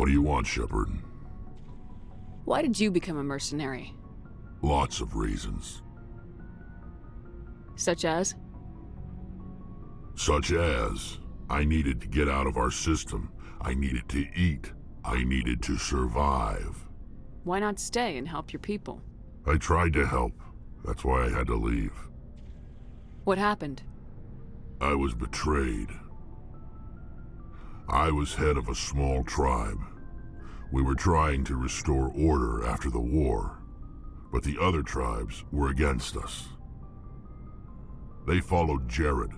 What do you want, Shepard? Why did you become a mercenary? Lots of reasons. Such as? Such as, I needed to get out of our system. I needed to eat. I needed to survive. Why not stay and help your people? I tried to help. That's why I had to leave. What happened? I was betrayed. I was head of a small tribe. We were trying to restore order after the war, but the other tribes were against us. They followed Jared,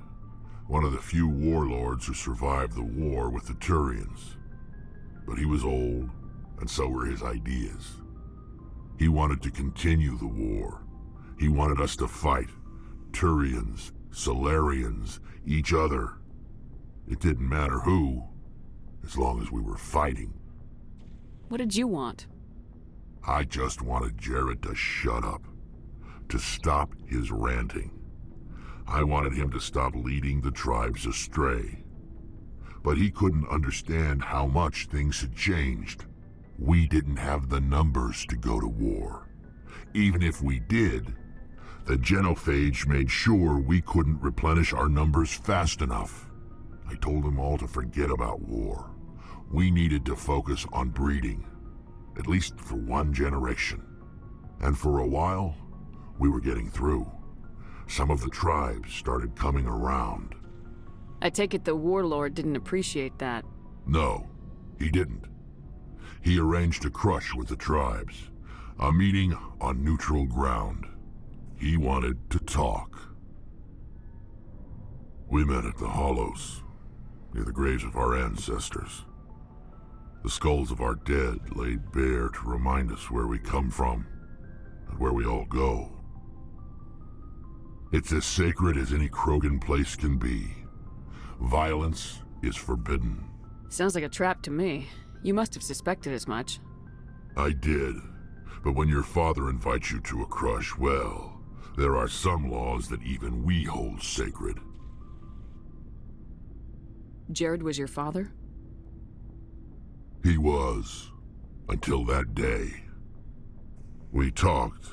one of the few warlords who survived the war with the Turians. But he was old, and so were his ideas. He wanted to continue the war. He wanted us to fight. Turians, Solarians, each other. It didn't matter who, as long as we were fighting. What did you want? I just wanted Jared to shut up, to stop his ranting. I wanted him to stop leading the tribes astray. But he couldn't understand how much things had changed. We didn't have the numbers to go to war. Even if we did, the genophage made sure we couldn't replenish our numbers fast enough. I told them all to forget about war. We needed to focus on breeding, at least for one generation. And for a while, we were getting through. Some of the tribes started coming around. I take it the warlord didn't appreciate that. No, he didn't. He arranged a crush with the tribes, a meeting on neutral ground. He wanted to talk. We met at the Hollows, near the graves of our ancestors. The skulls of our dead laid bare to remind us where we come from and where we all go. It's as sacred as any Krogan place can be. Violence is forbidden. Sounds like a trap to me. You must have suspected as much. I did. But when your father invites you to a crush, well, there are some laws that even we hold sacred. Jared was your father? He was, until that day. We talked,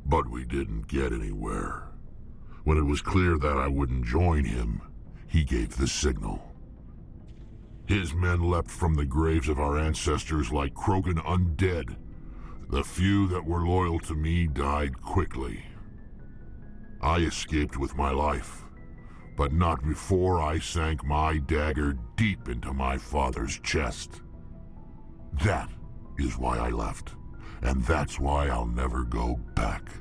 but we didn't get anywhere. When it was clear that I wouldn't join him, he gave the signal. His men leapt from the graves of our ancestors like Krogan undead. The few that were loyal to me died quickly. I escaped with my life, but not before I sank my dagger deep into my father's chest. That is why I left, and that's why I'll never go back.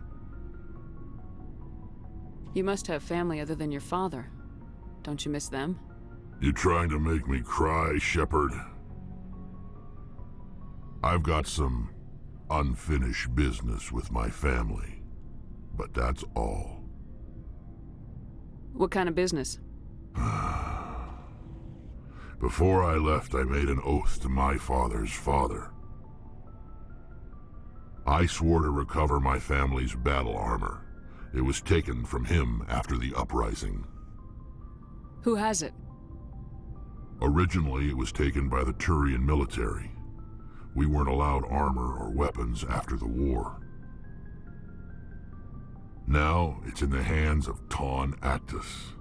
You must have family other than your father. Don't you miss them? You trying to make me cry, Shepard? I've got some unfinished business with my family, but that's all. What kind of business? Before I left, I made an oath to my father's father. I swore to recover my family's battle armor. It was taken from him after the uprising. Who has it? Originally, it was taken by the Turian military. We weren't allowed armor or weapons after the war. Now, it's in the hands of Taun Actus,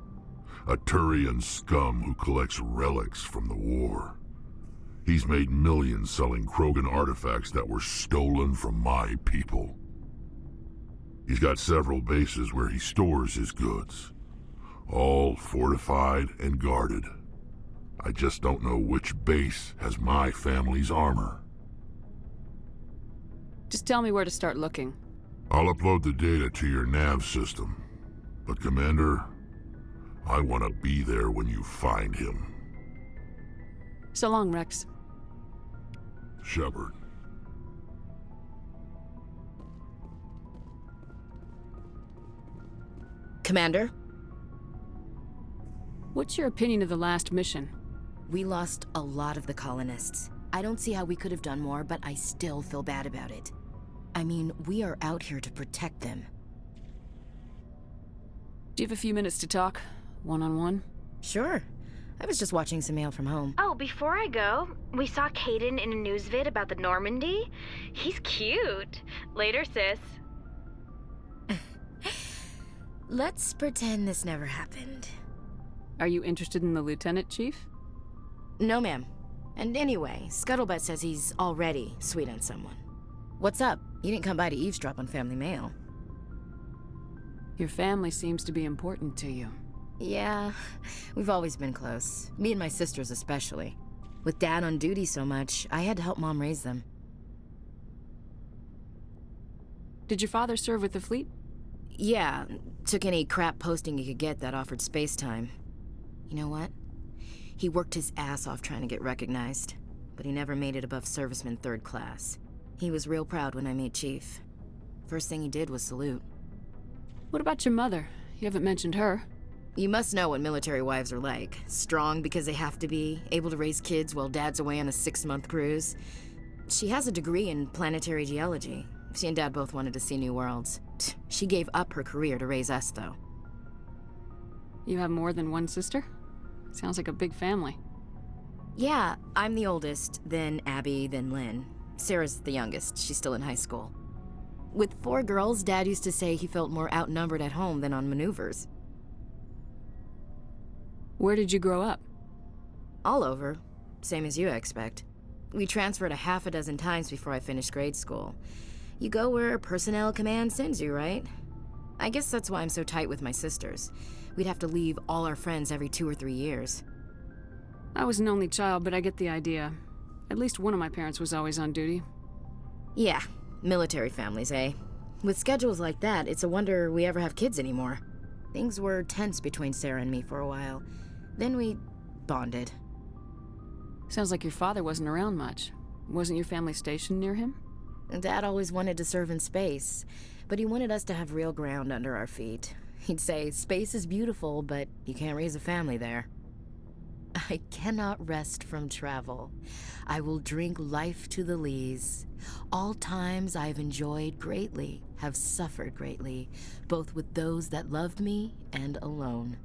a Turian scum who collects relics from the war. He's made millions selling Krogan artifacts that were stolen from my people. He's got several bases where he stores his goods, all fortified and guarded. I just don't know which base has my family's armor. Just tell me where to start looking. I'll upload the data to your nav system. But Commander, I want to be there when you find him. So long, Rex. Shepard. Commander? What's your opinion of the last mission? We lost a lot of the colonists. I don't see how we could have done more, but I still feel bad about it. I mean, we are out here to protect them. Do you have a few minutes to talk? One-on-one? Sure. I was just watching some mail from home. Oh, before I go, we saw Caden in a news vid about the Normandy. He's cute. Later, sis. Let's pretend this never happened. Are you interested in the lieutenant, Chief? No, ma'am. And anyway, Scuttlebutt says he's already sweet on someone. What's up? You didn't come by to eavesdrop on family mail. Your family seems to be important to you. Yeah, we've always been close. Me and my sisters especially. With Dad on duty so much, I had to help Mom raise them. Did your father serve with the fleet? Yeah, took any crap posting he could get that offered space time. You know what? He worked his ass off trying to get recognized, but he never made it above serviceman 3rd class. He was real proud when I made Chief. First thing he did was salute. What about your mother? You haven't mentioned her. You must know what military wives are like. Strong because they have to be, able to raise kids while Dad's away on a 6-month cruise. She has a degree in planetary geology. She and Dad both wanted to see new worlds. She gave up her career to raise us, though. You have more than one sister? Sounds like a big family. Yeah, I'm the oldest, then Abby, then Lynn. Sarah's the youngest. She's still in high school. With 4 girls, Dad used to say he felt more outnumbered at home than on maneuvers. Where did you grow up? All over. Same as you, I expect. We transferred a half a dozen times before I finished grade school. You go where personnel command sends you, right? I guess that's why I'm so tight with my sisters. We'd have to leave all our friends every 2 or 3 years. I was an only child, but I get the idea. At least one of my parents was always on duty. Yeah, military families, eh? With schedules like that, it's a wonder we ever have kids anymore. Things were tense between Sarah and me for a while. Then we bonded. Sounds like your father wasn't around much. Wasn't your family stationed near him? Dad always wanted to serve in space, but he wanted us to have real ground under our feet. He'd say, space is beautiful, but you can't raise a family there. I cannot rest from travel. I will drink life to the lees. All times I've enjoyed greatly, have suffered greatly, both with those that loved me and alone.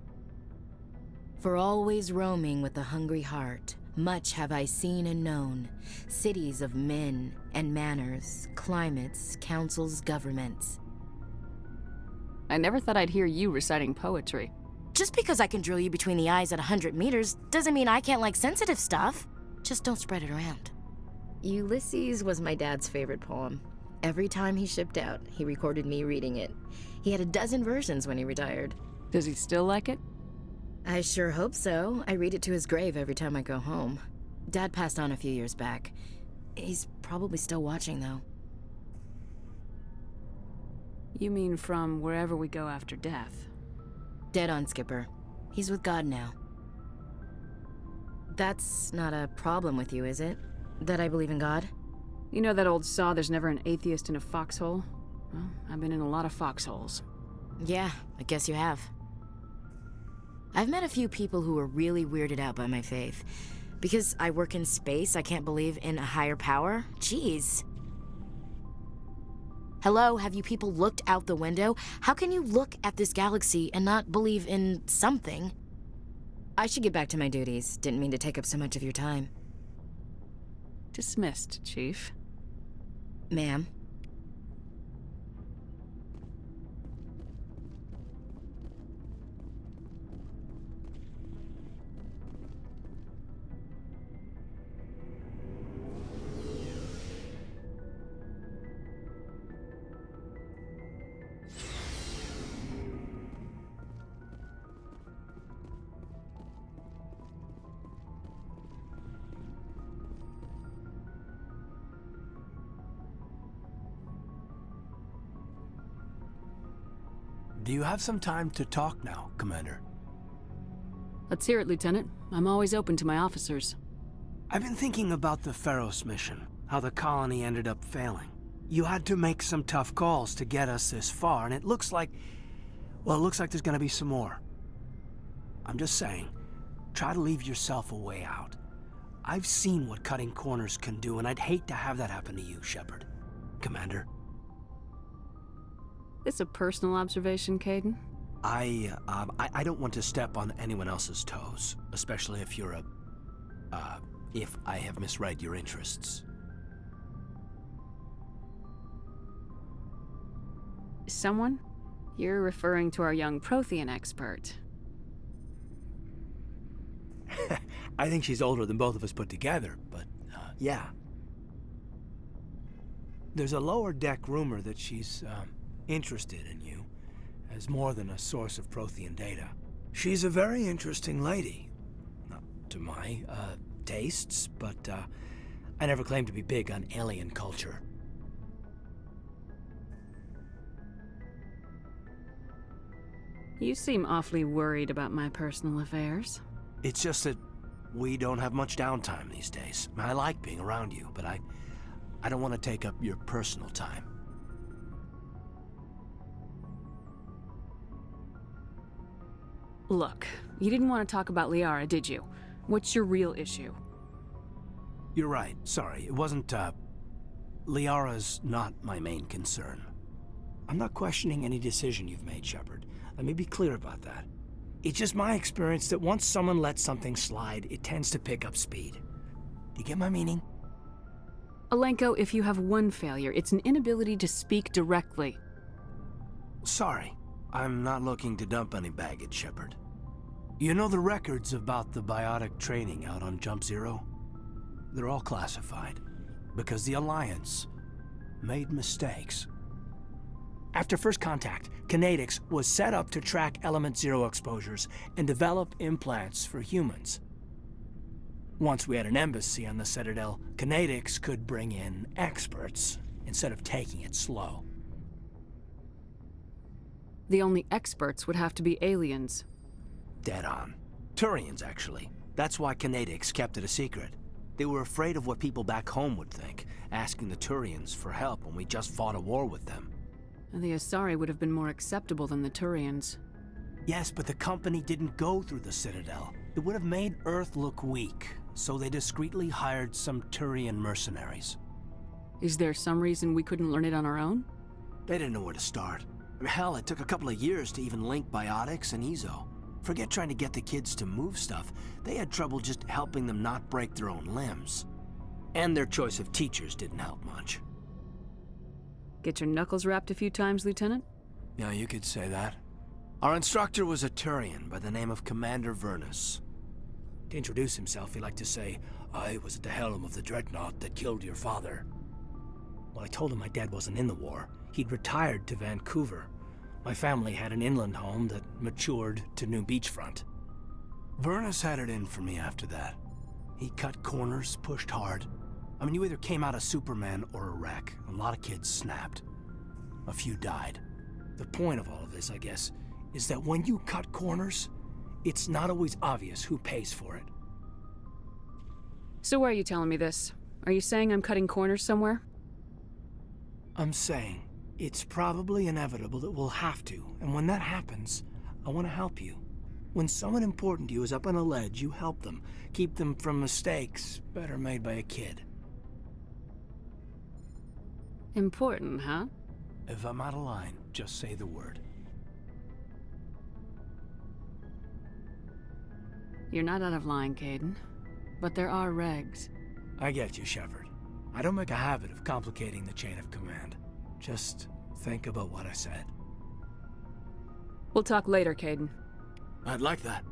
For always roaming with a hungry heart, much have I seen and known, cities of men and manners, climates, councils, governments. I never thought I'd hear you reciting poetry. Just because I can drill you between the eyes at 100 meters doesn't mean I can't like sensitive stuff. Just don't spread it around. Ulysses was my dad's favorite poem. Every time he shipped out, he recorded me reading it. He had a dozen versions when he retired. Does he still like it? I sure hope so. I read it to his grave every time I go home. Dad passed on a few years back. He's probably still watching, though. You mean from wherever we go after death? Dead on, Skipper. He's with God now. That's not a problem with you, is it? That I believe in God? You know that old saw, there's never an atheist in a foxhole? Well, I've been in a lot of foxholes. Yeah, I guess you have. I've met a few people who were really weirded out by my faith. Because I work in space, I can't believe in a higher power? Jeez. Hello, have you people looked out the window? How can you look at this galaxy and not believe in something? I should get back to my duties. Didn't mean to take up so much of your time. Dismissed, Chief. Ma'am. Do you have some time to talk now, Commander? Let's hear it, Lieutenant. I'm always open to my officers. I've been thinking about the Pharos mission, how the colony ended up failing. You had to make some tough calls to get us this far, and it looks like... well, it looks like there's gonna be some more. I'm just saying, try to leave yourself a way out. I've seen what cutting corners can do, and I'd hate to have that happen to you, Shepard. Commander. This a personal observation, Caden? I don't want to step on anyone else's toes, especially if you're if I have misread your interests. Someone? You're referring to our young Prothean expert. I think she's older than both of us put together, but, yeah. There's a lower deck rumor that she's, interested in you as more than a source of Prothean data. She's a very interesting lady. Not to my, tastes, but, I never claimed to be big on alien culture. You seem awfully worried about my personal affairs. It's just that we don't have much downtime these days. I like being around you, but I don't want to take up your personal time. Look, you didn't want to talk about Liara, did you? What's your real issue? You're right. Sorry, it wasn't, Liara's not my main concern. I'm not questioning any decision you've made, Shepard. Let me be clear about that. It's just my experience that once someone lets something slide, it tends to pick up speed. Do you get my meaning? Alenko, if you have one failure, it's an inability to speak directly. Sorry. I'm not looking to dump any baggage, Shepard. You know the records about the biotic training out on Jump Zero? They're all classified, because the Alliance made mistakes. After first contact, Kinetics was set up to track Element Zero exposures and develop implants for humans. Once we had an embassy on the Citadel, Kinetics could bring in experts instead of taking it slow. The only experts would have to be aliens. Dead on. Turians, actually. That's why Kinetics kept it a secret. They were afraid of what people back home would think, asking the Turians for help when we just fought a war with them. And the Asari would have been more acceptable than the Turians. Yes, but the company didn't go through the Citadel. It would have made Earth look weak, so they discreetly hired some Turian mercenaries. Is there some reason we couldn't learn it on our own? They didn't know where to start. Hell, it took a couple of years to even link biotics and Ezo. Forget trying to get the kids to move stuff. They had trouble just helping them not break their own limbs. And their choice of teachers didn't help much. Get your knuckles rapped a few times, Lieutenant? Yeah, you could say that. Our instructor was a Turian by the name of Commander Vernus. To introduce himself, he liked to say, "I was at the helm of the dreadnought that killed your father." Well, I told him my dad wasn't in the war. He'd retired to Vancouver. My family had an inland home that matured to new beachfront. Vernus had it in for me after that. He cut corners, pushed hard. I mean, you either came out a Superman or a wreck. A lot of kids snapped. A few died. The point of all of this, I guess, is that when you cut corners, it's not always obvious who pays for it. So why are you telling me this? Are you saying I'm cutting corners somewhere? I'm saying it's probably inevitable that we'll have to, and when that happens, I want to help you. When someone important to you is up on a ledge, you help them, keep them from mistakes better made by a kid. Important, huh? If I'm out of line, just say the word. You're not out of line, Caden. But there are regs. I get you, Shepard. I don't make a habit of complicating the chain of command. Just think about what I said. We'll talk later, Caden. I'd like that.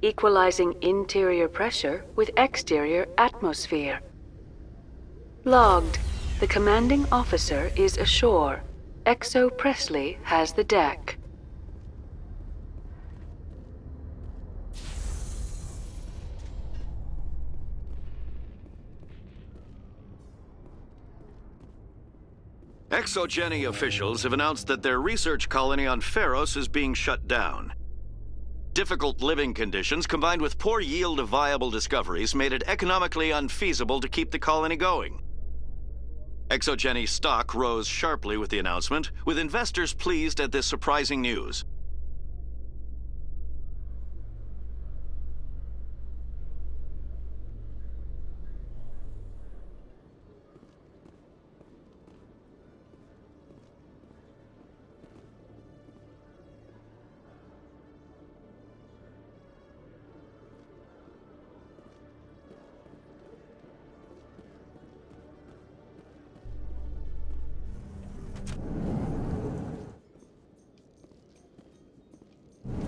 equalizing interior pressure with exterior atmosphere. Logged. The commanding officer is ashore. Exo Presley has the deck. Exogeny officials have announced that their research colony on Pharos is being shut down. Difficult living conditions combined with poor yield of viable discoveries made it economically unfeasible to keep the colony going. Exogeny stock rose sharply with the announcement, with investors pleased at this surprising news.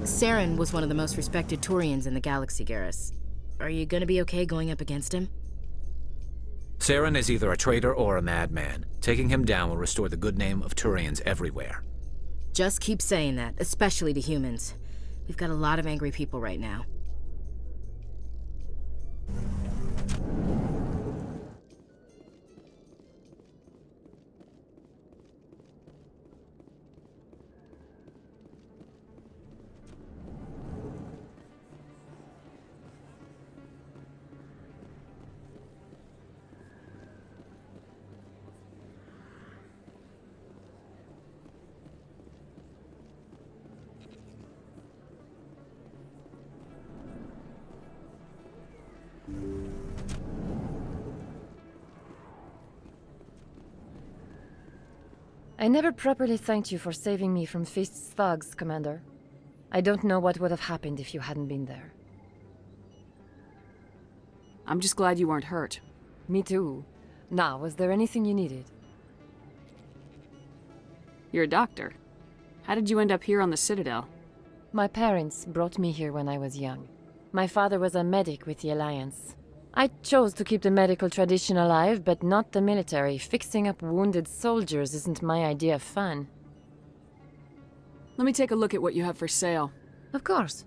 Saren was one of the most respected Turians in the galaxy, Garrus. Are you gonna be okay going up against him? Saren is either a traitor or a madman. Taking him down will restore the good name of Turians everywhere. Just keep saying that, especially to humans. We've got a lot of angry people right now. I never properly thanked you for saving me from Feast's thugs, Commander. I don't know what would have happened if you hadn't been there. I'm just glad you weren't hurt. Me too. Now, was there anything you needed? You're a doctor. How did you end up here on the Citadel? My parents brought me here when I was young. My father was a medic with the Alliance. I chose to keep the medical tradition alive, but not the military. Fixing up wounded soldiers isn't my idea of fun. Let me take a look at what you have for sale. Of course.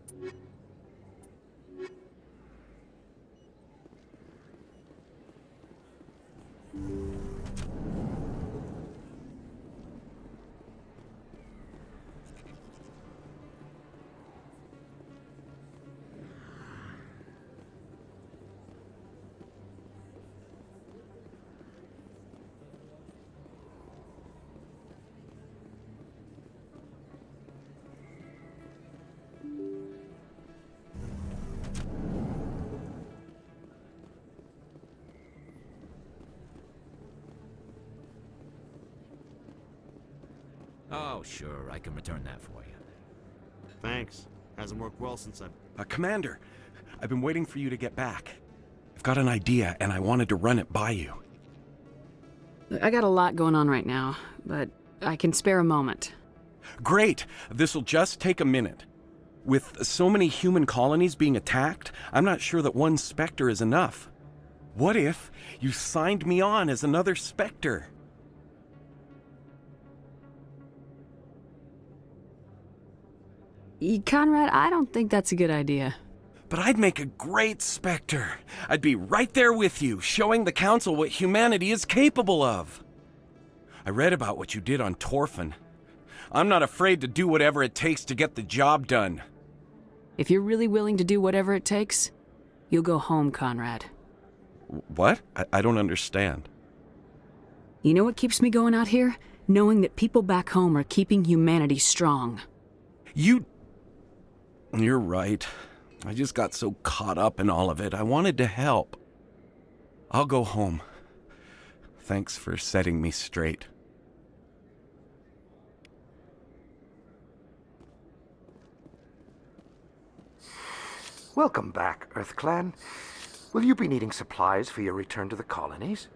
Oh, sure, I can return that for you. Thanks. Hasn't worked well since I've... Commander, I've been waiting for you to get back. I've got an idea, and I wanted to run it by you. I got a lot going on right now, but I can spare a moment. Great! This'll just take a minute. With so many human colonies being attacked, I'm not sure that one Spectre is enough. What if you signed me on as another Spectre? Conrad, I don't think that's a good idea. But I'd make a great Spectre. I'd be right there with you, showing the Council what humanity is capable of. I read about what you did on Torfan. I'm not afraid to do whatever it takes to get the job done. If you're really willing to do whatever it takes, you'll go home, Conrad. What? I don't understand. You know what keeps me going out here? Knowing that people back home are keeping humanity strong. You're right. I just got so caught up in all of it. I wanted to help. I'll go home. Thanks for setting me straight. Welcome back, EarthClan. Will you be needing supplies for your return to the colonies?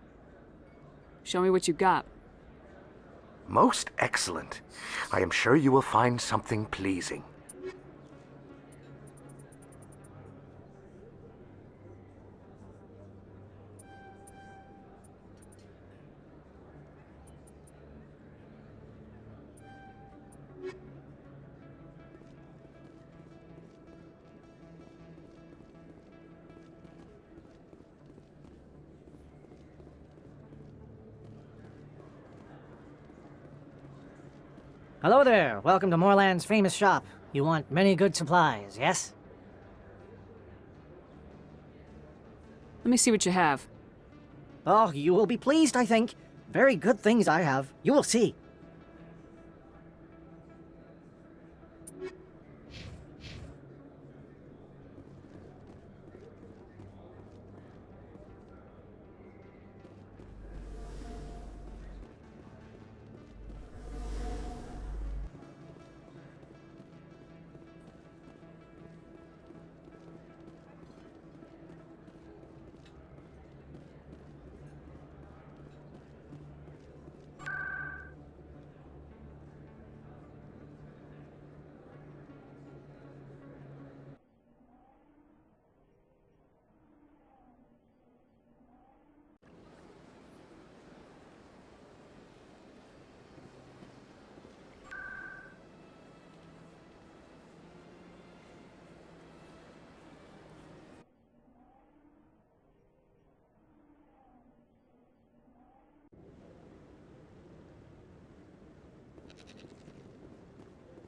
Show me what you got. Most excellent. I am sure you will find something pleasing. Hello there. Welcome to Moorland's famous shop. You want many good supplies, yes? Let me see what you have. Oh, you will be pleased, I think. Very good things I have. You will see.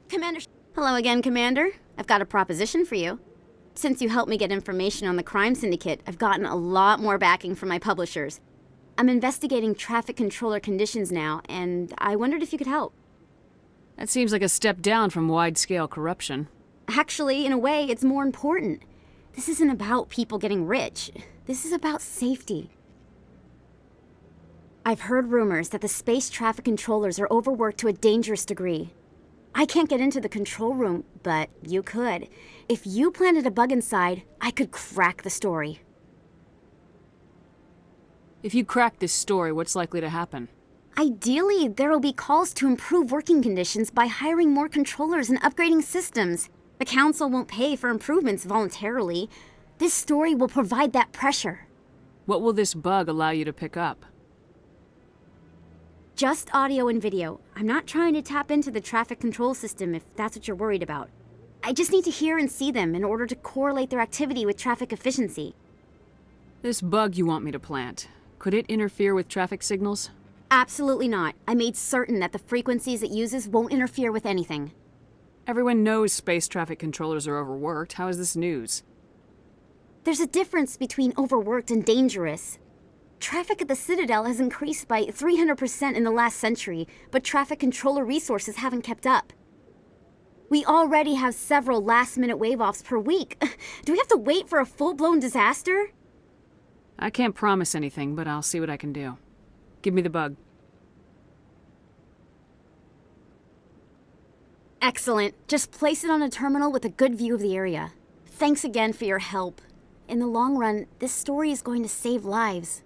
Commander... Hello again, Commander. I've got a proposition for you. Since you helped me get information on the crime syndicate, I've gotten a lot more backing from my publishers. I'm investigating traffic controller conditions now, and I wondered if you could help. That seems like a step down from wide-scale corruption. Actually, in a way, it's more important. This isn't about people getting rich. This is about safety. I've heard rumors that the space traffic controllers are overworked to a dangerous degree. I can't get into the control room, but you could. If you planted a bug inside, I could crack the story. If you crack this story, what's likely to happen? Ideally, there will be calls to improve working conditions by hiring more controllers and upgrading systems. The Council won't pay for improvements voluntarily. This story will provide that pressure. What will this bug allow you to pick up? Just audio and video. I'm not trying to tap into the traffic control system if that's what you're worried about. I just need to hear and see them in order to correlate their activity with traffic efficiency. This bug you want me to plant, could it interfere with traffic signals? Absolutely not. I made certain that the frequencies it uses won't interfere with anything. Everyone knows space traffic controllers are overworked. How is this news? There's a difference between overworked and dangerous. Traffic at the Citadel has increased by 300% in the last century, but traffic controller resources haven't kept up. We already have several last-minute wave-offs per week. Do we have to wait for a full-blown disaster? I can't promise anything, but I'll see what I can do. Give me the bug. Excellent. Just place it on a terminal with a good view of the area. Thanks again for your help. In the long run, this story is going to save lives.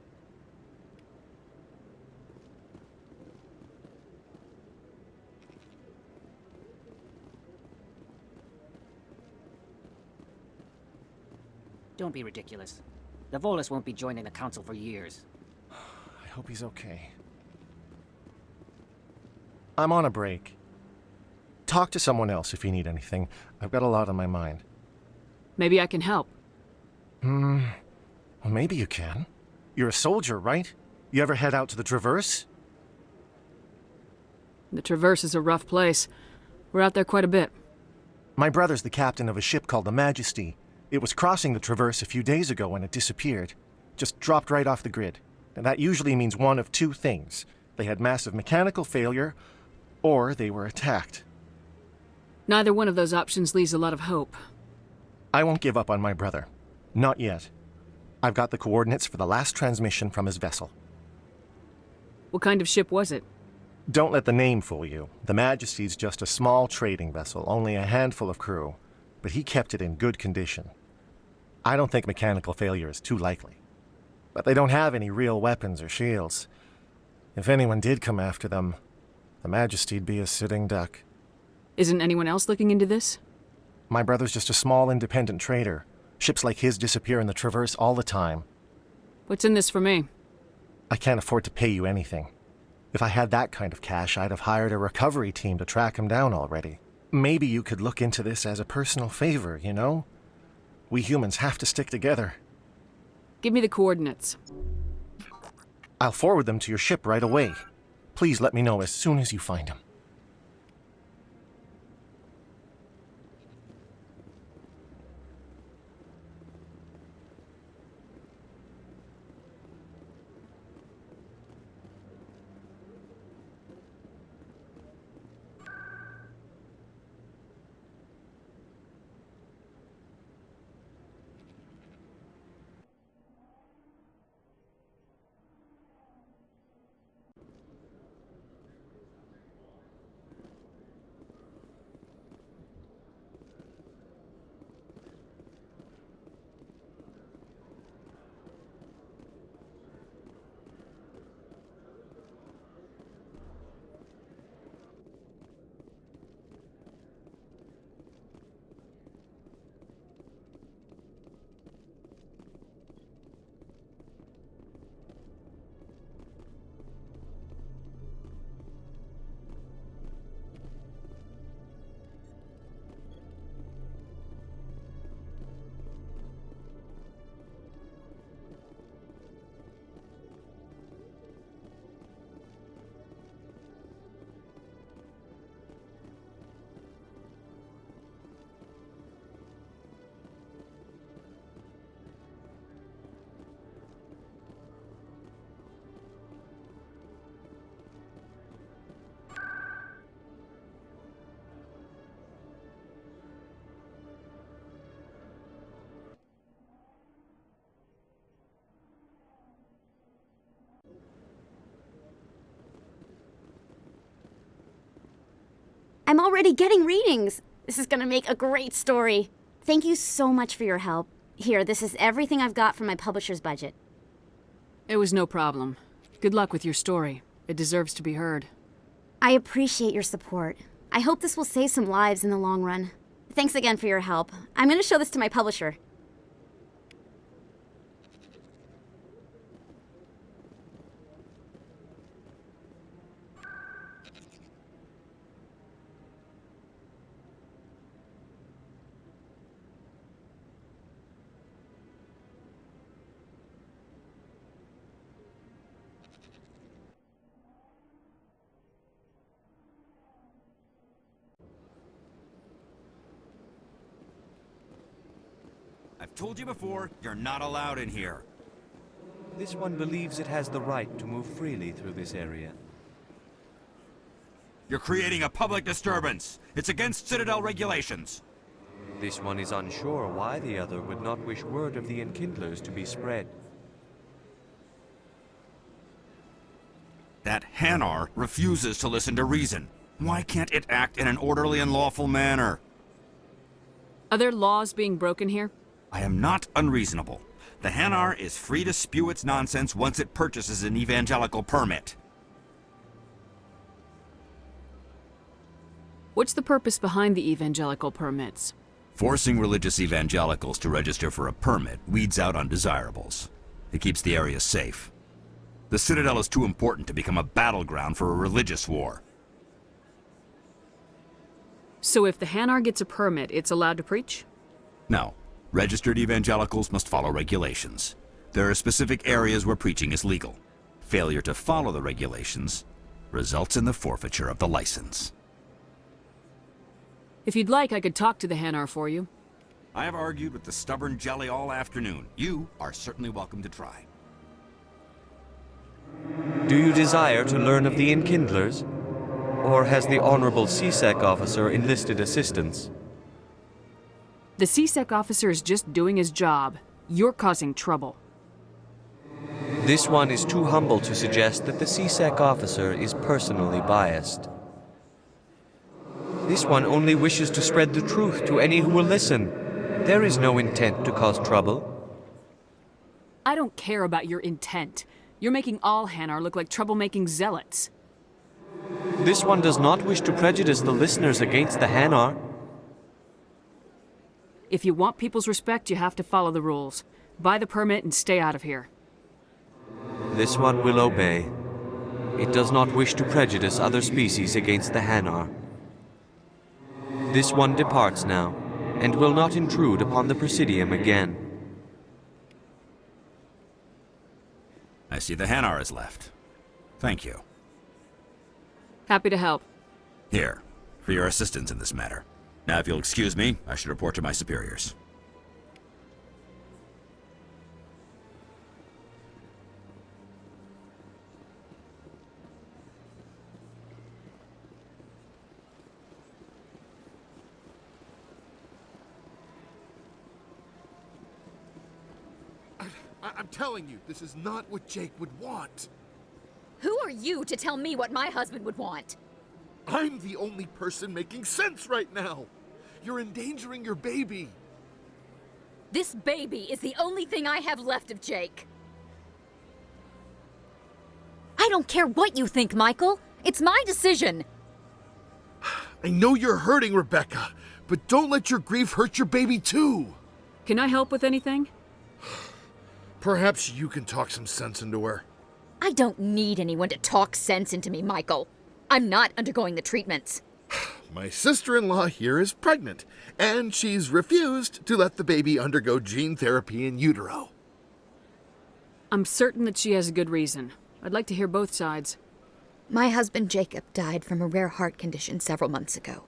Don't be ridiculous. The Volus won't be joining the Council for years. I hope he's okay. I'm on a break. Talk to someone else if you need anything. I've got a lot on my mind. Maybe I can help. Well, maybe you can. You're a soldier, right? You ever head out to the Traverse? The Traverse is a rough place. We're out there quite a bit. My brother's the captain of a ship called the Majesty. It was crossing the Traverse a few days ago when it disappeared. Just dropped right off the grid. And that usually means one of two things. They had massive mechanical failure, or they were attacked. Neither one of those options leaves a lot of hope. I won't give up on my brother. Not yet. I've got the coordinates for the last transmission from his vessel. What kind of ship was it? Don't let the name fool you. The Majesty's just a small trading vessel, only a handful of crew. But he kept it in good condition. I don't think mechanical failure is too likely. But they don't have any real weapons or shields. If anyone did come after them, the Majesty'd be a sitting duck. Isn't anyone else looking into this? My brother's just a small independent trader. Ships like his disappear in the Traverse all the time. What's in this for me? I can't afford to pay you anything. If I had that kind of cash, I'd have hired a recovery team to track him down already. Maybe you could look into this as a personal favor, you know? We humans have to stick together. Give me the coordinates. I'll forward them to your ship right away. Please let me know as soon as you find them. I'm already getting readings. This is gonna make a great story. Thank you so much for your help. Here, this is everything I've got from my publisher's budget. It was no problem. Good luck with your story. It deserves to be heard. I appreciate your support. I hope this will save some lives in the long run. Thanks again for your help. I'm gonna show this to my publisher. I've told you before, you're not allowed in here. This one believes it has the right to move freely through this area. You're creating a public disturbance. It's against Citadel regulations. This one is unsure why the other would not wish word of the Enkindlers to be spread. That Hanar refuses to listen to reason. Why can't it act in an orderly and lawful manner? Are there laws being broken here? I am not unreasonable. The Hanar is free to spew its nonsense once it purchases an evangelical permit. What's the purpose behind the evangelical permits? Forcing religious evangelicals to register for a permit weeds out undesirables. It keeps the area safe. The Citadel is too important to become a battleground for a religious war. So if the Hanar gets a permit, it's allowed to preach? No. Registered evangelicals must follow regulations. There are specific areas where preaching is legal. Failure to follow the regulations results in the forfeiture of the license. If you'd like, I could talk to the Hanar for you. I have argued with the stubborn jelly all afternoon. You are certainly welcome to try. Do you desire to learn of the Enkindlers? Or has the Honorable CSEC officer enlisted assistance? The CSEC officer is just doing his job. You're causing trouble. This one is too humble to suggest that the CSEC officer is personally biased. This one only wishes to spread the truth to any who will listen. There is no intent to cause trouble. I don't care about your intent. You're making all Hanar look like troublemaking zealots. This one does not wish to prejudice the listeners against the Hanar. If you want people's respect, you have to follow the rules. Buy the permit and stay out of here. This one will obey. It does not wish to prejudice other species against the Hanar. This one departs now, and will not intrude upon the Presidium again. I see the Hanar is left. Thank you. Happy to help. Here, for your assistance in this matter. Now, if you'll excuse me, I should report to my superiors. I'm telling you, this is not what Jake would want. Who are you to tell me what my husband would want? I'm the only person making sense right now. You're endangering your baby. This baby is the only thing I have left of Jake. I don't care what you think, Michael. It's my decision. I know you're hurting, Rebecca, but don't let your grief hurt your baby too. Can I help with anything? Perhaps you can talk some sense into her. I don't need anyone to talk sense into me, Michael. I'm not undergoing the treatments. My sister-in-law here is pregnant, and she's refused to let the baby undergo gene therapy in utero. I'm certain that she has a good reason. I'd like to hear both sides. My husband Jacob died from a rare heart condition several months ago.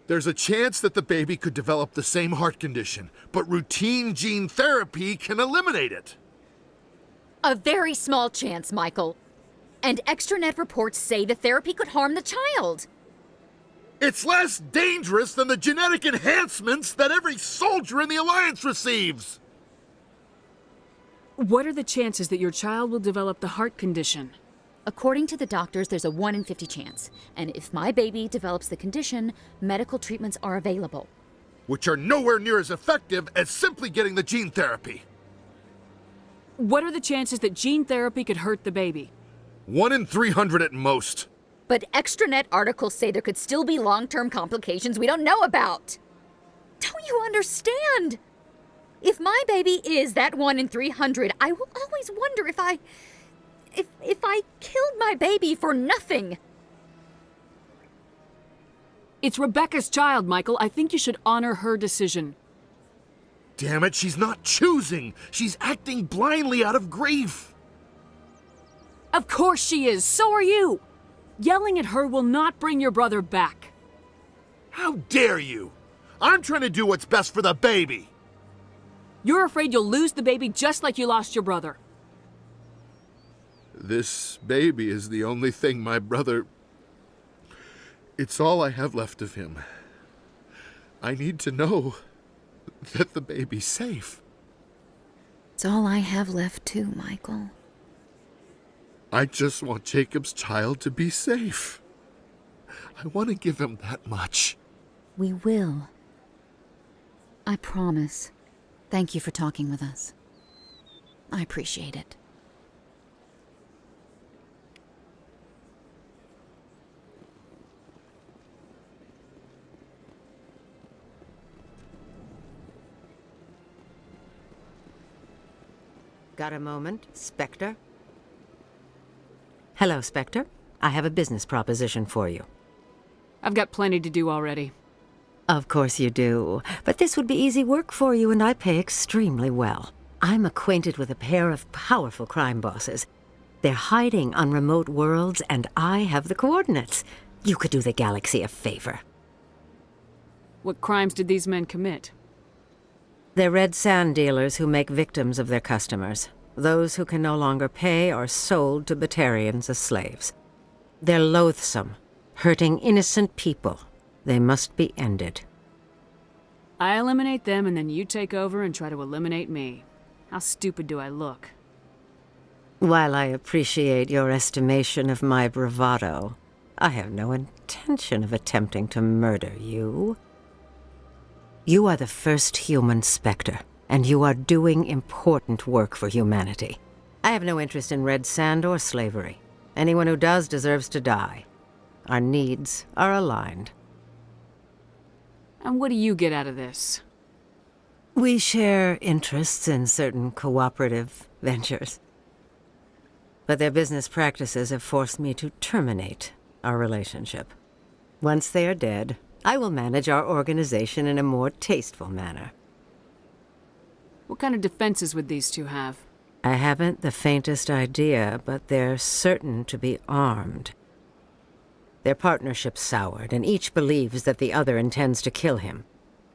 There's a chance that the baby could develop the same heart condition, but routine gene therapy can eliminate it. A very small chance, Michael. And extranet reports say the therapy could harm the child. It's less dangerous than the genetic enhancements that every soldier in the Alliance receives. What are the chances that your child will develop the heart condition? According to the doctors, there's a 1 in 50 chance. And if my baby develops the condition, medical treatments are available. Which are nowhere near as effective as simply getting the gene therapy. What are the chances that gene therapy could hurt the baby? 1 in 300 at most. But extranet articles say there could still be long-term complications we don't know about. Don't you understand? If my baby is that 1 in 300, I will always wonder if I killed my baby for nothing. It's Rebecca's child, Michael. I think you should honor her decision. Damn it, she's not choosing. She's acting blindly out of grief. Of course she is. So are you. Yelling at her will not bring your brother back. How dare you? I'm trying to do what's best for the baby. You're afraid you'll lose the baby just like you lost your brother. This baby is the only thing my brother... It's all I have left of him. I need to know that the baby's safe. It's all I have left too, Michael. I just want Jacob's child to be safe. I want to give him that much. We will. I promise. Thank you for talking with us. I appreciate it. Got a moment, Spectre? Hello, Spectre. I have a business proposition for you. I've got plenty to do already. Of course you do. But this would be easy work for you, and I pay extremely well. I'm acquainted with a pair of powerful crime bosses. They're hiding on remote worlds, and I have the coordinates. You could do the galaxy a favor. What crimes did these men commit? They're red sand dealers who make victims of their customers. Those who can no longer pay are sold to Batarians as slaves. They're loathsome, hurting innocent people. They must be ended. I eliminate them and then you take over and try to eliminate me. How stupid do I look? While I appreciate your estimation of my bravado, I have no intention of attempting to murder you. You are the first human Spectre, and you are doing important work for humanity. I have no interest in red sand or slavery. Anyone who does deserves to die. Our needs are aligned. And what do you get out of this? We share interests in certain cooperative ventures. But their business practices have forced me to terminate our relationship. Once they are dead, I will manage our organization in a more tasteful manner. What kind of defenses would these two have? I haven't the faintest idea, but they're certain to be armed. Their partnership's soured, and each believes that the other intends to kill him.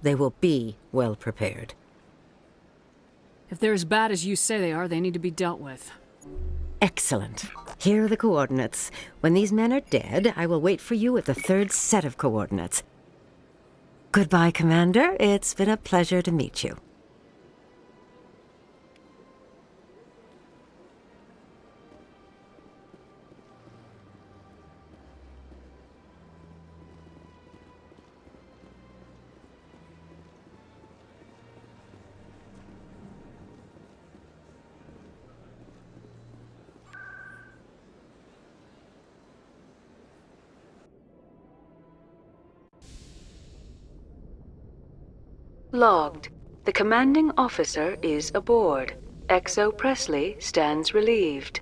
They will be well prepared. If they're as bad as you say they are, they need to be dealt with. Excellent. Here are the coordinates. When these men are dead, I will wait for you at the third set of coordinates. Goodbye, Commander. It's been a pleasure to meet you. Logged. The commanding officer is aboard. XO Presley stands relieved.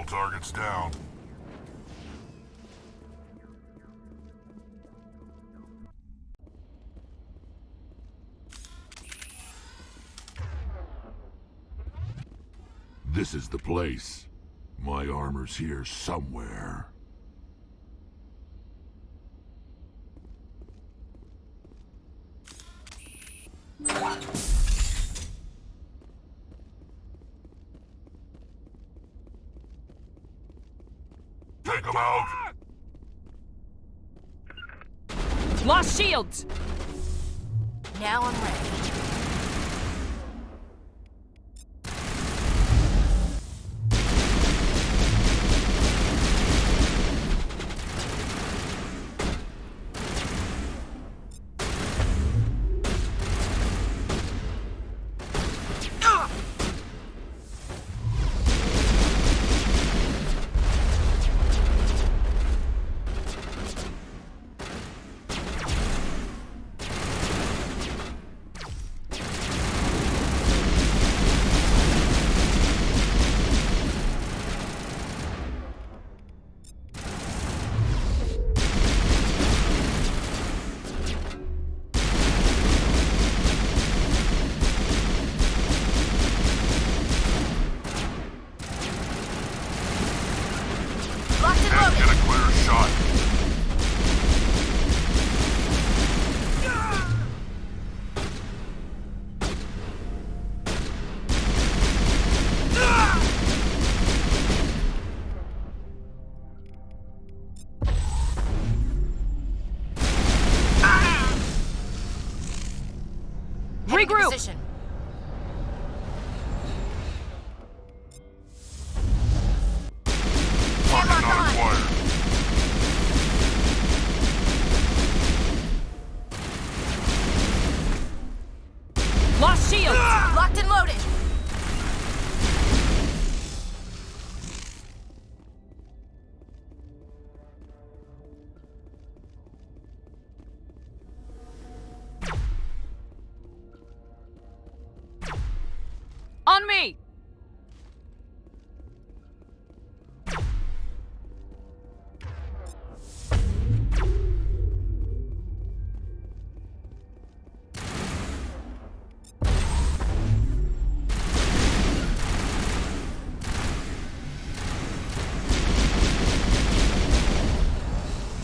targets down. This is the place. My armor's here somewhere. Take him out! Lost shields! Now I'm ready. Regroup! Position. Target not acquired. Lost shields! Locked and loaded. On me!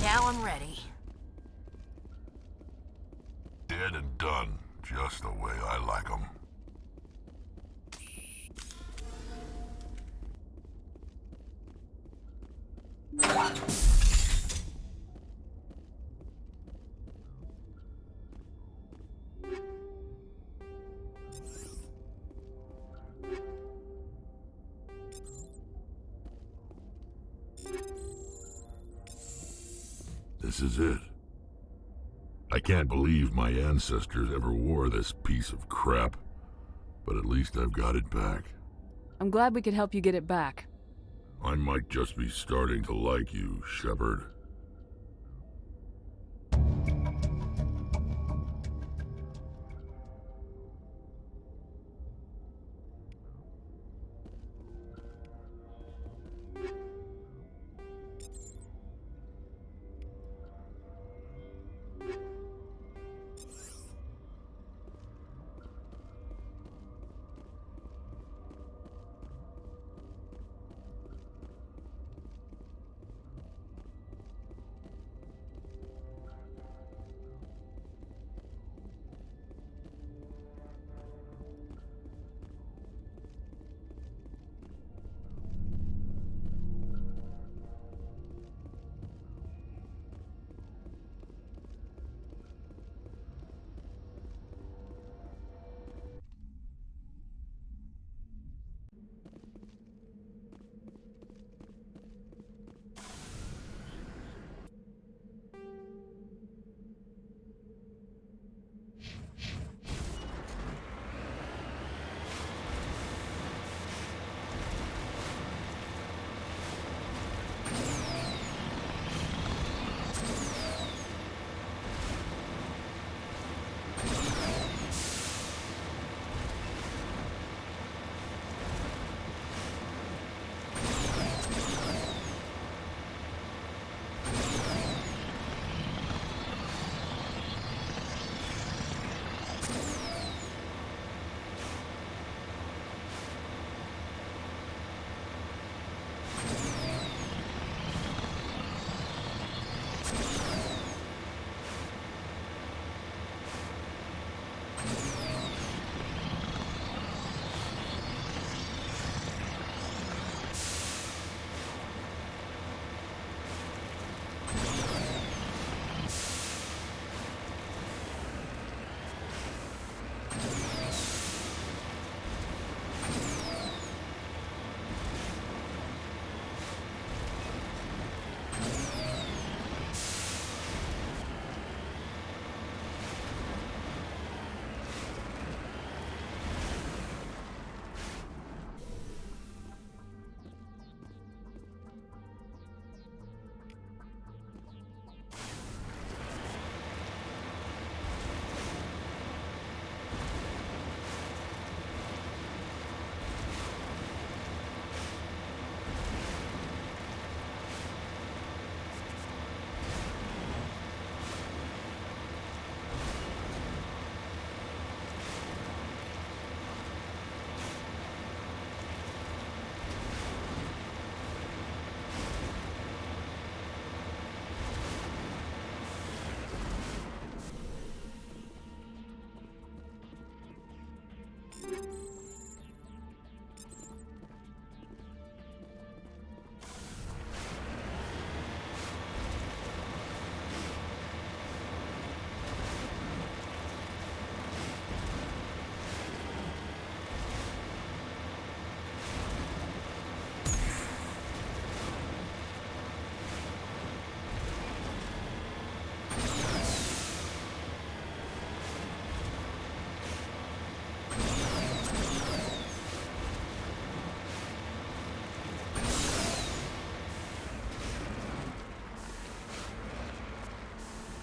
Now I'm ready. Dead and done, just the way I like 'em. This is it. I can't believe my ancestors ever wore this piece of crap, but at least I've got it back. I'm glad we could help you get it back. I might just be starting to like you, Shepard.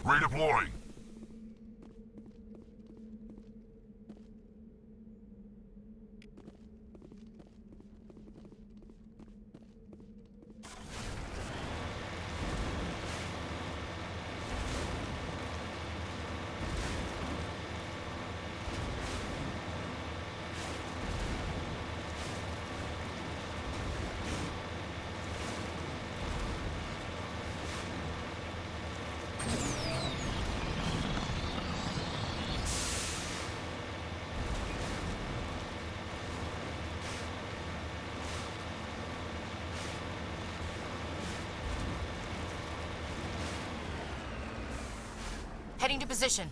Redeploying. Heading to position.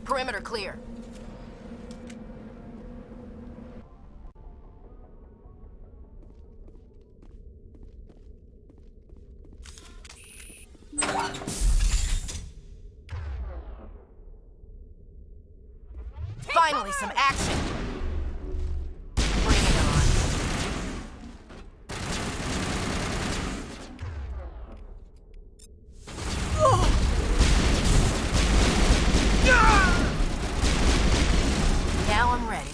Perimeter clear. Finally, some action! Bring it on. Now I'm ready.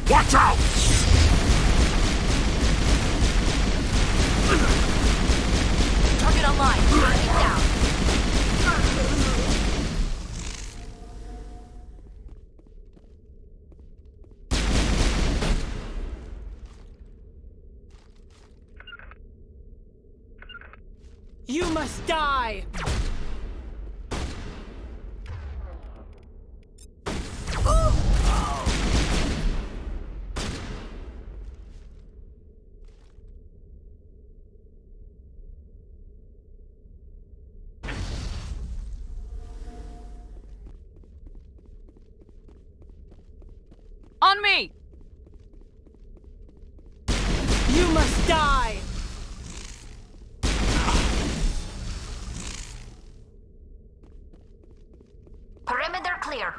Watch out! Target online. Get down. You must die! On me! You must die! Perimeter clear.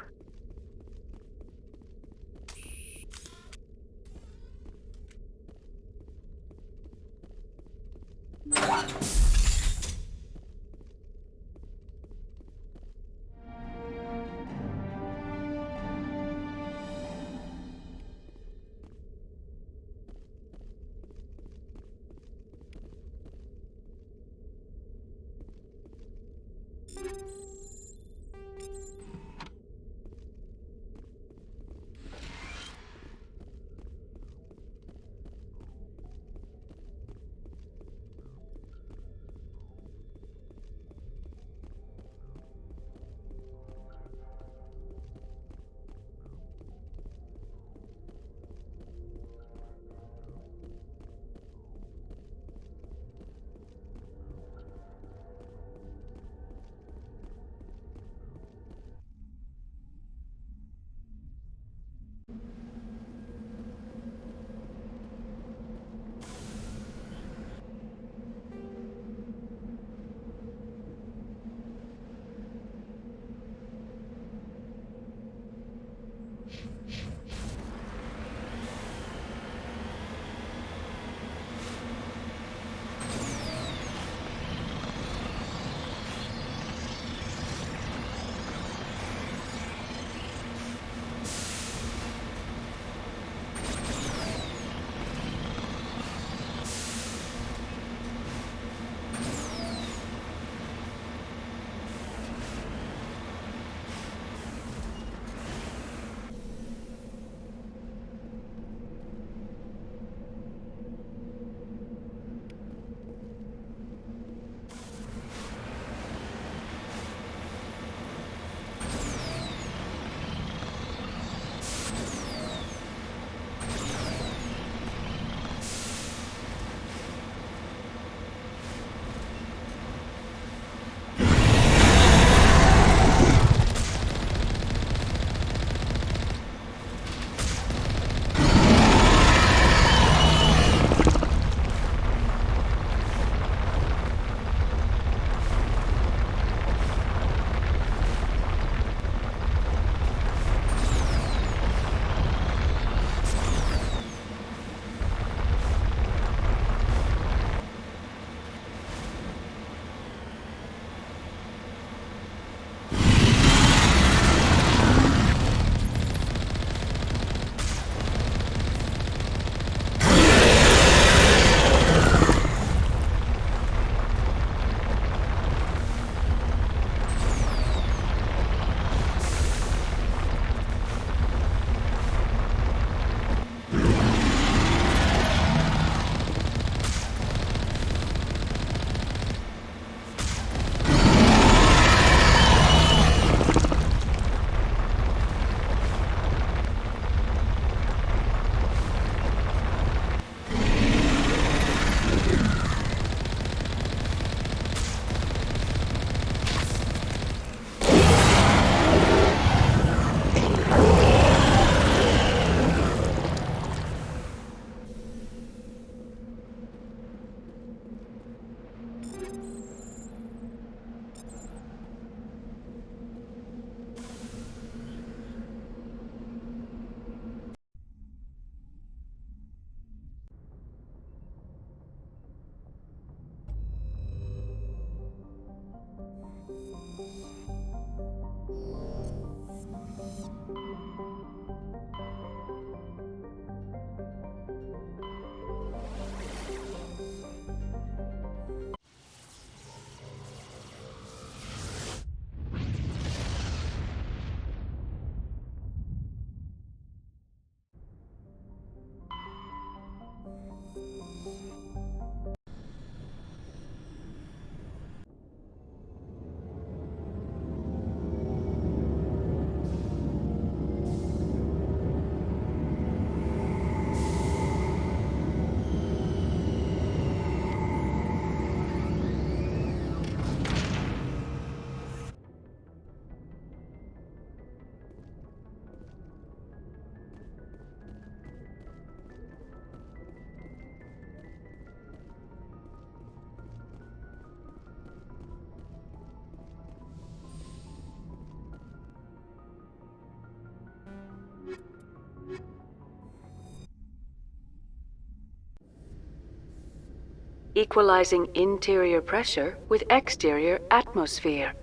equalizing interior pressure with exterior atmosphere.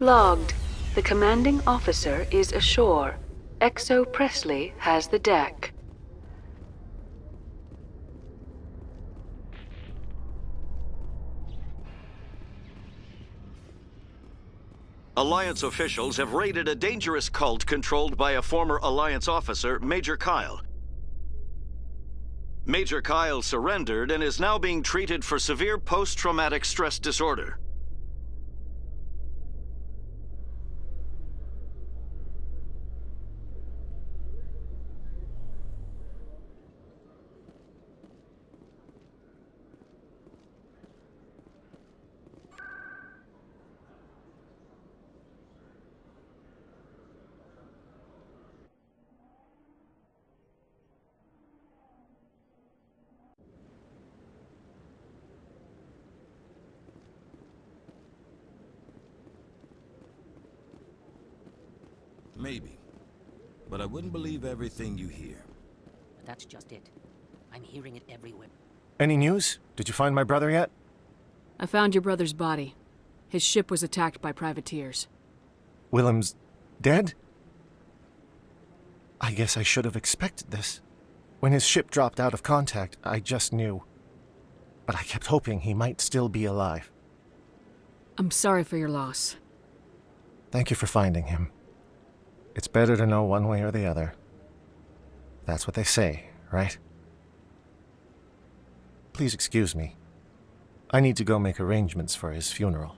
Logged. The commanding officer is ashore. XO Presley has the deck. Alliance officials have raided a dangerous cult controlled by a former Alliance officer, Major Kyle. Major Kyle surrendered and is now being treated for severe post-traumatic stress disorder. Maybe. But I wouldn't believe everything you hear. That's just it. I'm hearing it everywhere. Any news? Did you find my brother yet? I found your brother's body. His ship was attacked by privateers. Willem's dead? I guess I should have expected this. When his ship dropped out of contact, I just knew. But I kept hoping he might still be alive. I'm sorry for your loss. Thank you for finding him. It's better to know one way or the other. That's what they say, right? Please excuse me. I need to go make arrangements for his funeral.